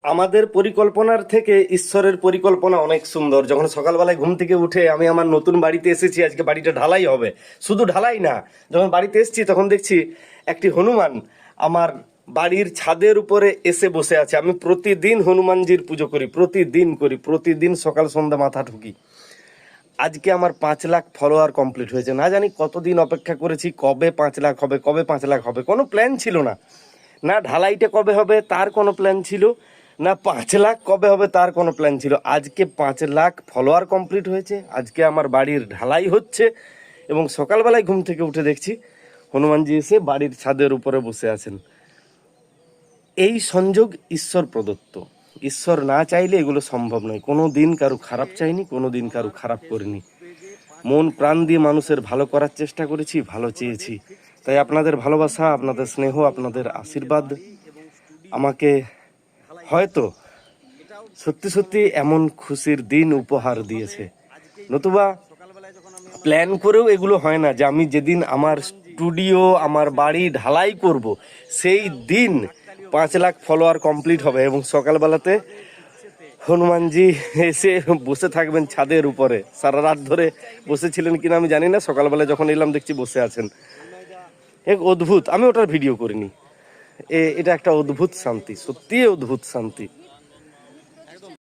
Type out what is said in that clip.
আমাদের পরিকল্পনার থেকে ঈশ্বরের পরিকল্পনা অনেক সুন্দর। যখন সকালবেলায় ঘুম থেকে উঠে আমি আমার নতুন বাড়িতে এসেছি, আজকে বাড়িটা ঢালাই হবে। শুধু ঢালাই না, যখন বাড়িতে এসেছি তখন দেখছি একটি হনুমান আমার বাড়ির ছাদের উপরে এসে বসে আছে। আমি প্রতিদিন হনুমানজির পুজো করি, প্রতিদিন সকাল সন্ধ্যা মাথা ঠুকি। আজকে আমার 5 লাখ ফলোয়ার কমপ্লিট হয়েছে। না জানি কতদিন অপেক্ষা করেছি, কবে 5 লাখ হবে, কবে 5 লাখ হবে। কোনো প্ল্যান ছিল না, না ঢালাইটা কবে হবে তার কোনো প্ল্যান ছিল না, 5 লাখ কবে হবে তার কোনো প্ল্যান ছিল। আজকে 5 লাখ ফলোয়ার কমপ্লিট হয়েছে, আজকে আমার বাড়ির ঢালাই হচ্ছে এবং সকালবেলায় ঘুম থেকে উঠে দেখছি হনুমানজি এসে বাড়ির ছাদের উপরে বসে আছেন। এই সংযোগ ঈশ্বর প্রদত্ত। ঈশ্বর না চাইলে এগুলো সম্ভব নয়। কোনো দিন কারু খারাপ চাইনি, কোনো দিন কারু খারাপ করিনি। মন প্রাণ দিয়ে মানুষের ভালো করার চেষ্টা করেছি, ভালো চেয়েছি। তাই আপনাদের ভালোবাসা, আপনাদের স্নেহ, আপনাদের আশীর্বাদ আমাকে হয়তো সত্যি সত্যি এমন খুশির দিন উপহার দিয়েছে। নতুবা প্ল্যান করেও এগুলো হয় না যে আমি যেদিন আমার স্টুডিও, আমার বাড়ি ঢালাই করব, সেই দিন 5 লাখ ফলোয়ার কমপ্লিট হবে এবং সকালবেলাতে হনুমানজি এসে বসে থাকবেন ছাদের উপরে। সারা রাত ধরে বসেছিলেন কিনা আমি জানি না, সকালবেলা যখন এলাম দেখছি বসে আছেন। এক অদ্ভুত, আমি ওটার ভিডিও করিনি। এটা একটা অদ্ভুত শান্তি, সত্যিই অদ্ভুত শান্তি।